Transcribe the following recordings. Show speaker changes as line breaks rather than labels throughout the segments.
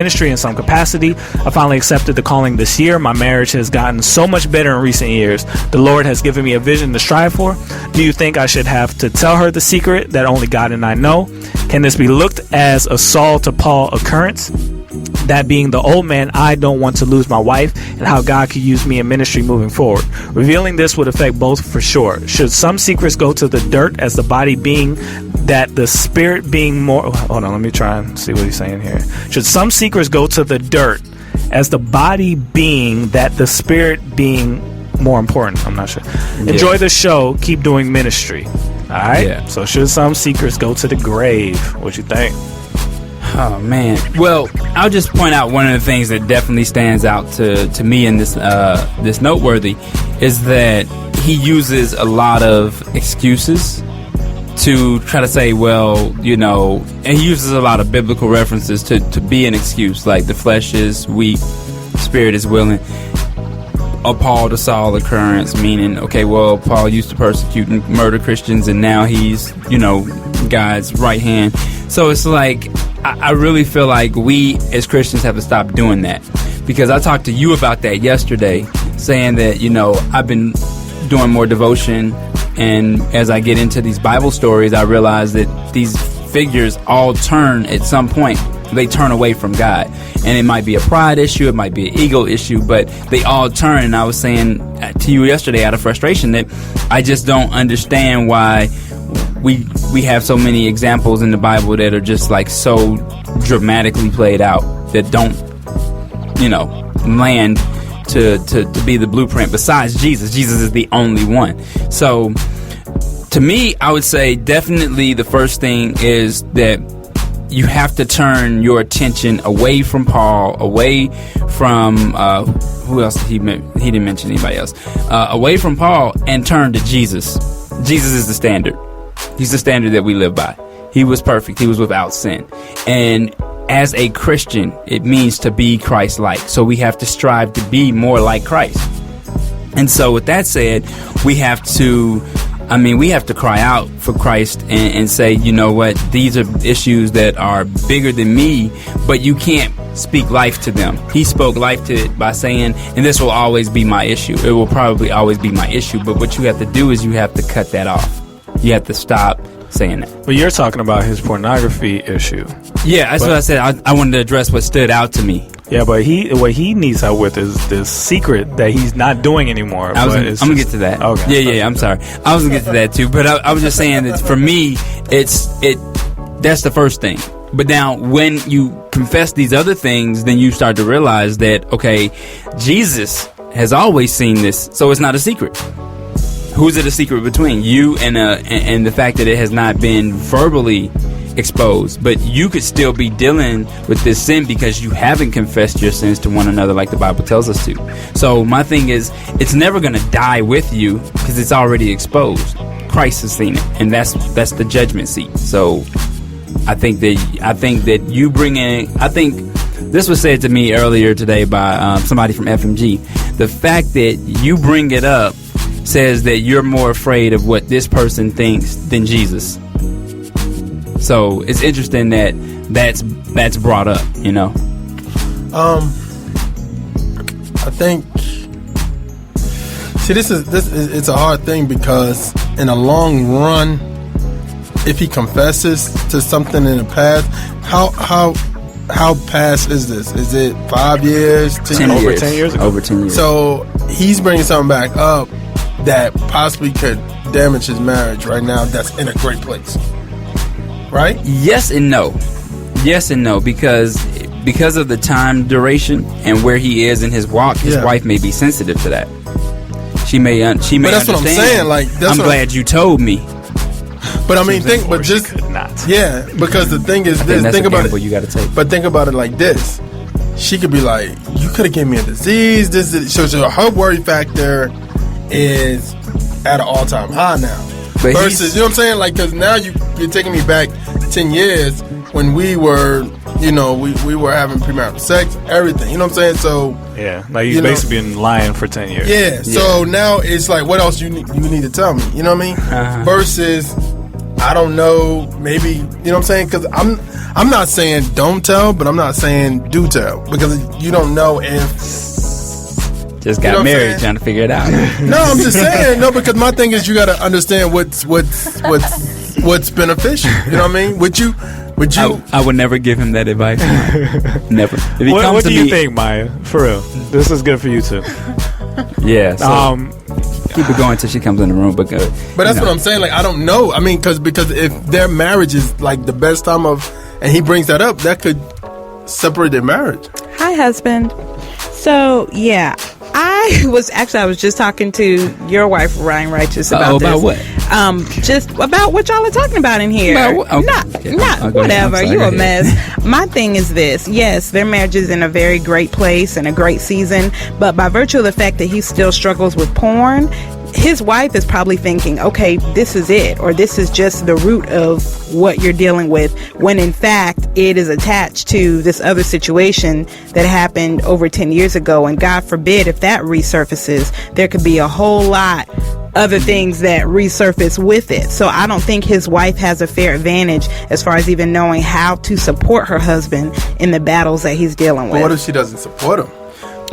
ministry in some capacity. I finally accepted the calling this year. My marriage has gotten so much better in recent years. The Lord has given me a vision to strive for. Do you think I should have to tell her the secret that only God and I know? Can this be looked as a Saul to Paul occurrence? That being the old man, I don't want to lose my wife, and how God could use me in ministry moving forward. Revealing this would affect both for sure. Should some secrets go to the dirt as the body being that the spirit being more... Hold on, let me try and see what he's saying here. Should some secrets go to the dirt as the body being that the spirit being more important? I'm not sure. Yeah. Enjoy the show. Keep doing ministry. All right? Yeah. So should some secrets go to the grave? What you think?
Oh, man. Well, I'll just point out one of the things that definitely stands out to me in this this noteworthy is that he uses a lot of excuses to try to say, well, you know, and he uses a lot of biblical references to be an excuse, like the flesh is weak, spirit is willing. A Paul to Saul occurrence, meaning, okay, well, Paul used to persecute and murder Christians, and now he's, you know, God's right hand. So it's like, I really feel like we as Christians have to stop doing that, because I talked to you about that yesterday, saying that, you know, I've been doing more devotion, and as I get into these Bible stories, I realize that these figures all turn at some point. They turn away from God, and it might be a pride issue, it might be an ego issue, but they all turn. And I was saying to you yesterday out of frustration that I just don't understand why we have so many examples in the Bible that are just like so dramatically played out that don't, you know, land to be the blueprint. Besides Jesus is the only one. So to me, I would say definitely the first thing is that you have to turn your attention away from Paul, away from who else? He didn't mention anybody else. Away from Paul and turn to Jesus. Jesus is the standard. He's the standard that we live by. He was perfect. He was without sin. And as a Christian, it means to be Christ-like. So we have to strive to be more like Christ. And so with that said, we have to cry out for Christ and say, you know what, these are issues that are bigger than me, but you can't speak life to them. He spoke life to it by saying, and this will always be my issue. It will probably always be my issue. But what you have to do is you have to cut that off. You have to stop saying that.
Well, you're talking about his pornography issue.
Yeah, that's what I said. I wanted to address what stood out to me.
Yeah, but what he needs help with is this secret that he's not doing anymore.
I'm going to get to that. Okay. Yeah, I'm sorry. I was going to get to that too, but I was just saying that for me, that's the first thing. But now when you confess these other things, then you start to realize that, okay, Jesus has always seen this, so it's not a secret. Who's it a secret between? You and the fact that it has not been verbally exposed, but you could still be dealing with this sin because you haven't confessed your sins to one another like the Bible tells us to. So my thing is, it's never going to die with you because it's already exposed. Christ has seen it, and that's the judgment seat. So I think that you bring in. I think this was said to me earlier today by somebody from FMG. The fact that you bring it up says that you're more afraid of what this person thinks than Jesus. So it's interesting that that's brought up, you know.
I think. See, this is it's a hard thing because in the long run, if he confesses to something in the past, how past is this? Is it 5 years?
10 years.
Over 10 years ago.
Over 10 years.
So he's bringing something back up that possibly could damage his marriage right now. That's in a great place. Right?
Yes and no. Because of the time duration and where he is in his walk, his wife may be sensitive to that. She may
but that's
understand.
What I'm saying. Like,
I'm glad you told me.
But I mean, could not. Yeah, because the thing is this. Think about it.
You got to take.
But think about it like this. She could be like, "You could have given me a disease." So her worry factor is at an all-time high now. But versus, you know what I'm saying? Like, because now you're taking me back 10 years when we were, you know, we were having premarital sex, everything. You know what I'm saying? So
yeah, like you've basically been lying for 10 years.
Yeah. So now it's like, what else you need to tell me? You know what I mean? Versus I don't know. Maybe, you know what I'm saying? Because I'm not saying don't tell, but I'm not saying do tell, because you don't know if.
Just got married, trying to figure it out.
No, I'm just saying no, because my thing is you got to understand what's beneficial. You know what I mean? Would you?
I would never give him that advice. Never. If he
what do you think, Maya? For real, this is good for you too.
Yeah. So, keep it going until she comes in the room. But
that's what I'm saying. Like, I don't know. I mean, because if their marriage is like the best time of, and he brings that up, that could separate their marriage.
Hi, husband. So yeah. I was just talking to your wife, Ryan Righteous, about this.
About what?
Just about what y'all are talking about in here. Not whatever. You a mess. My thing is this. Yes, their marriage is in a very great place and a great season, but by virtue of the fact that he still struggles with porn, his wife is probably thinking, okay, this is it, or this is just the root of what you're dealing with, when in fact it is attached to this other situation that happened over 10 years ago. And God forbid if that resurfaces, there could be a whole lot other things that resurface with it. So I don't think his wife has a fair advantage as far as even knowing how to support her husband in the battles that he's dealing with.
But what if she doesn't support him?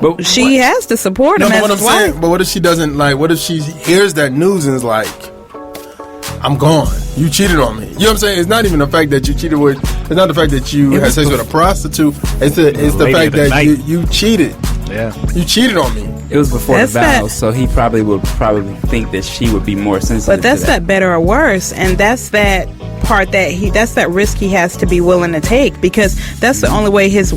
But she has to support him.
No, but what I'm saying, but what if she doesn't, like, what if she hears that news and is like, I'm gone. You cheated on me. You know what I'm saying? It's not even the fact that you cheated with, it's not the fact that you had sex with a prostitute. It's the fact that you cheated.
Yeah.
You cheated on me.
It was before the vows, so he probably would think that she would be more sensitive.
But that's that better or worse, and that's that part that's that risk he has to be willing to take, because that's the only way his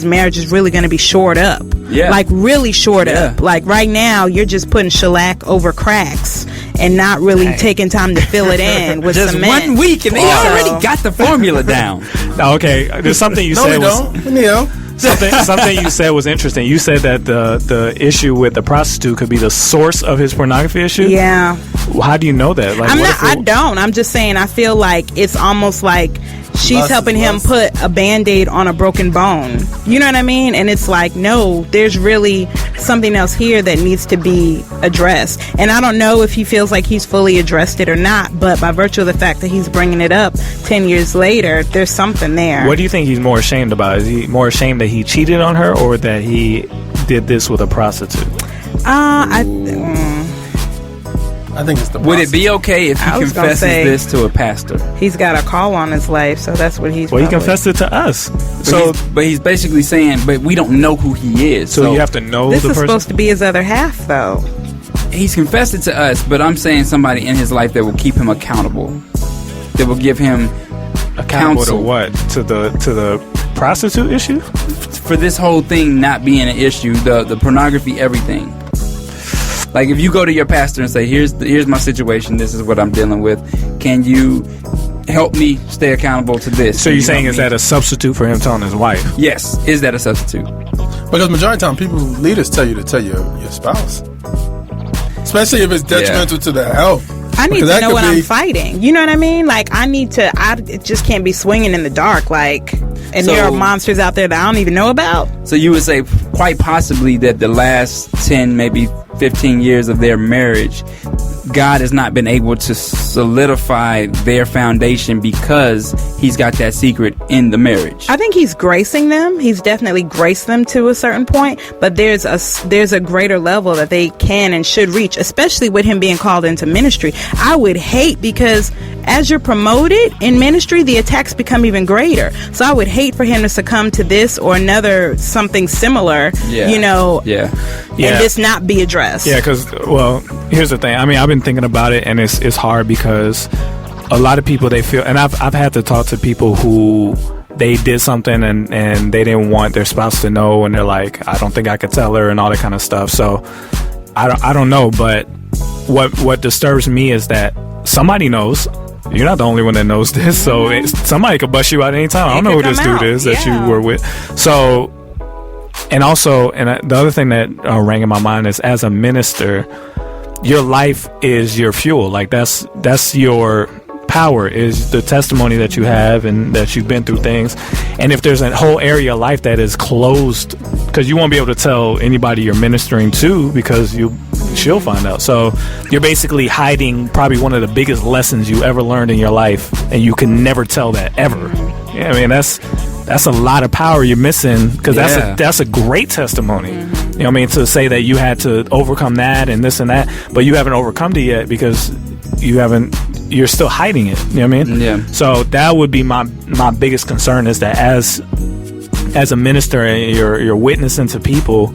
marriage is really going to be shored up.
Yeah.
Like really shored up. Like right now, you're just putting shellac over cracks and not really taking time to fill it in with
just
cement.
1 week, and they already got the formula down.
Okay, there's something you said was. Something you said was interesting. You said that the issue with the prostitute could be the source of his pornography issue.
Yeah.
How do you know that? Like,
I don't. I'm just saying. I feel like it's almost like she's helping him put a Band-Aid on a broken bone. You know what I mean? And it's like, no, there's really something else here that needs to be addressed. And I don't know if he feels like he's fully addressed it or not, but by virtue of the fact that he's bringing it up 10 years later, there's something there.
What do you think he's more ashamed about? Is he more ashamed that he cheated on her, or that he did this with a prostitute?
I think it's the process.
Would it be okay if he confesses this to a pastor?
He's got a call on his life, so that's what he's.
Well, he confessed it to us.
But he's basically saying, but we don't know who he is.
So you have to know the person.
This is supposed to be his other half, though.
He's confessed it to us, but I'm saying somebody in his life that will keep him accountable, that will give him
accountable
counsel.
To what? To the prostitute issue?
For this whole thing not being an issue, the pornography, everything. Like, if you go to your pastor and say, here's my situation, this is what I'm dealing with, can you help me stay accountable to this?
So you're saying, is that a substitute for him telling his wife?
Yes. Is that a substitute?
Because majority of the time, leaders tell you to tell your spouse. Especially if it's detrimental to their health.
I need to know what I'm fighting. You know what I mean? Like, it just can't be swinging in the dark. Like, and there are monsters out there that I don't even know about.
So you would say quite possibly that the last 10, maybe 15 years of their marriage, God has not been able to solidify their foundation because he's got that secret in the marriage.
I think he's gracing them. He's definitely graced them to a certain point, but there's a greater level that they can and should reach, especially with him being called into ministry. I would hate, because as you're promoted in ministry, the attacks become even greater. So I would hate for him to succumb to this or another something similar, and this not be addressed.
Yeah, because, well, here's the thing. I mean, I've been thinking about it, and it's hard because a lot of people, they feel, and I've had to talk to people who they did something and they didn't want their spouse to know, and they're like, I don't think I could tell her, and all that kind of stuff. So I don't know, but what disturbs me is that somebody knows. You're not the only one that knows this, so somebody could bust you out anytime. I don't know who this dude is that you were with. So, and also, the other thing that rang in my mind is, as a minister, your life is your fuel. Like, that's your power, is the testimony that you have and that you've been through things. And if there's a whole area of life that is closed, because you won't be able to tell anybody you're ministering to, because she'll find out. So you're basically hiding probably one of the biggest lessons you ever learned in your life, and you can never tell that ever. Yeah, I mean, that's a lot of power you're missing, because that's a great testimony. You know what I mean? To say that you had to overcome that and this and that, but you haven't overcome it yet because you're still hiding it. You know what I mean?
Yeah.
So that would be my biggest concern, is that as a minister and you're witnessing to people,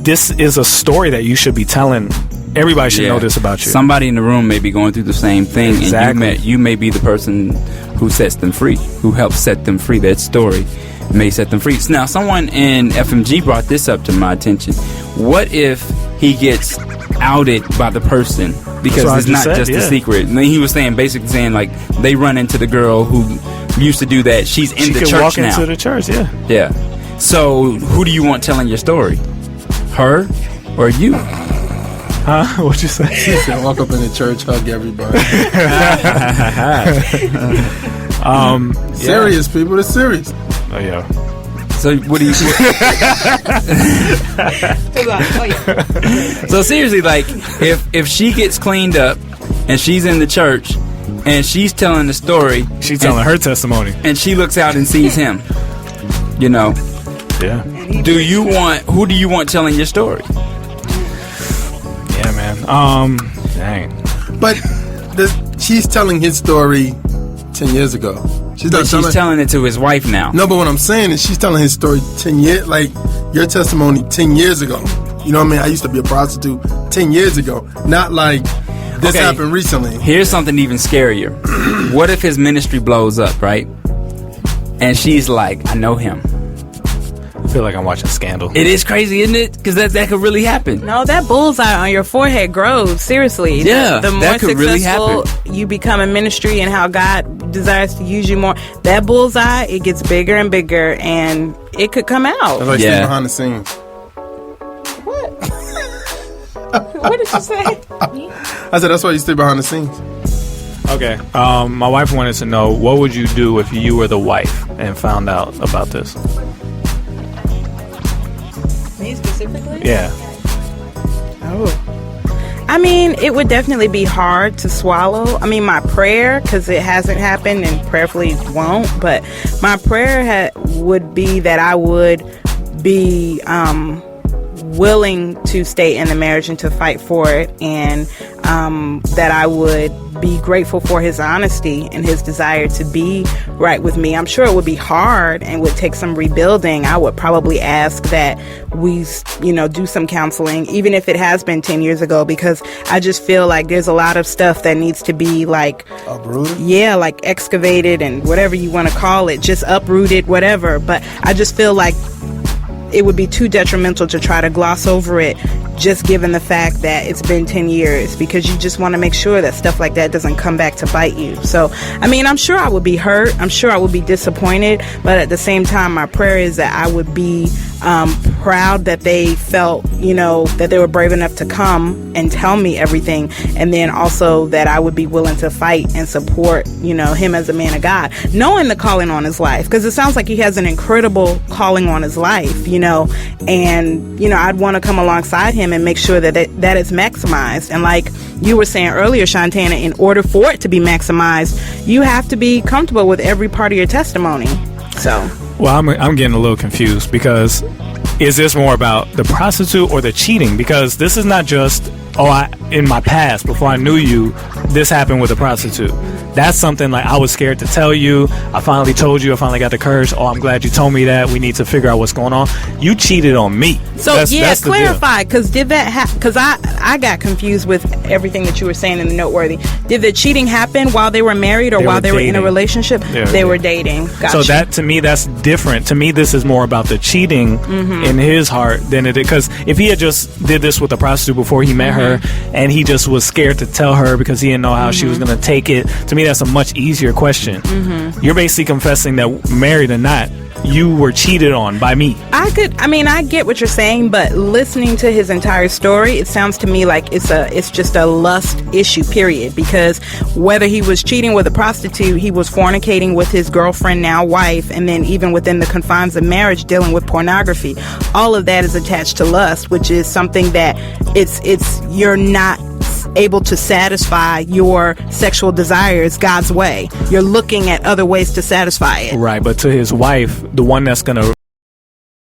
this is a story that you should be telling. Everybody should know this about you.
Somebody in the room may be going through the same thing,
exactly.
And you may be the person who sets them free, who helps set them free. That story may set them free. Now, someone in FMG brought this up to my attention. What if he gets outed by the person, because it's not just a secret? And then he was basically saying, like, they run into the girl who used to do that. She's in the church now. She can walk
into the church,
yeah. So who do you want telling your story? Her or you?
Huh? What'd you say?
She said, walk up in the church, hug everybody. Serious, people. It's serious.
Oh, yeah.
So what do you... So seriously, like, if she gets cleaned up and she's in the church and she's telling the story...
She's telling her testimony.
And she looks out and sees him, you know...
Yeah.
Who do you want telling your story?
Yeah, man. Dang.
But she's telling his story 10 years ago. She's
telling it to his wife now.
No, but what I'm saying is she's telling his story 10 years, like your testimony 10 years ago. You know what I mean? I used to be a prostitute 10 years ago. Not like this happened recently.
Here's something even scarier. What if his ministry blows up, right? And she's like, I know him.
I feel like I'm watching Scandal.
It is crazy, isn't it? Because that could really happen.
No, that bullseye on your forehead grows. Seriously.
Yeah,
the more
that could
successful
really happen.
you become in ministry and how God desires to use you more, that bullseye, it gets bigger and bigger, and it could come out.
That's like stay behind the scenes.
What? What did you say?
I said that's why you stay behind the scenes.
Okay. My wife wanted to know, what would you do if you were the wife and found out about this?
Me specifically?
Yeah.
Oh. I mean, it would definitely be hard to swallow. I mean, my prayer, because it hasn't happened and prayerfully won't, but my prayer would be that I would be willing to stay in the marriage and to fight for it, and that I would be grateful for his honesty and his desire to be right with me. I'm sure it would be hard and would take some rebuilding. I would probably ask that we, do some counseling, even if it has been 10 years ago, because I just feel like there's a lot of stuff that needs to be like
uprooted.
Yeah, like excavated and whatever you want to call it, just uprooted, whatever. But I just feel like it would be too detrimental to try to gloss over it, just given the fact that it's been 10 years, because you just want to make sure that stuff like that doesn't come back to bite you. So, I mean, I'm sure I would be hurt. I'm sure I would be disappointed. But at the same time, my prayer is that I would be proud that they felt, that they were brave enough to come and tell me everything. And then also that I would be willing to fight and support, him as a man of God, knowing the calling on his life. Because it sounds like he has an incredible calling on his life, and, I'd want to come alongside him and make sure that is maximized. And like you were saying earlier, Shantana, in order for it to be maximized, you have to be comfortable with every part of your testimony. So,
well, I'm getting a little confused, because is this more about the prostitute or the cheating? Because this is not just, in my past, before I knew you, this happened with a prostitute. That's something like I was scared to tell you. I finally told you. I finally got the courage. I'm glad you told me that. We need to figure out what's going on. You cheated on me.
So that's clarify, because did that because I got confused with everything that you were saying in the Noteworthy. Did the cheating happen while they were married or while they were in a relationship? They were dating. Gotcha.
So that, to me, that's different. To me, this is more about the cheating in his heart than it is. Because if he had just did this with a prostitute before he met her, and he just was scared to tell her because he didn't know how she was going to take it, to me, me, that's a much easier question. Mm-hmm. You're basically confessing that, married or not, you were cheated on by me.
I get what you're saying, but listening to his entire story, it sounds to me like it's just a lust issue, period. Because whether he was cheating with a prostitute, he was fornicating with his girlfriend, now wife, and then even within the confines of marriage, dealing with pornography. All of that is attached to lust, which is something that you're not able to satisfy your sexual desires God's way. You're looking at other ways to satisfy it.
Right, but to his wife, the one that's going to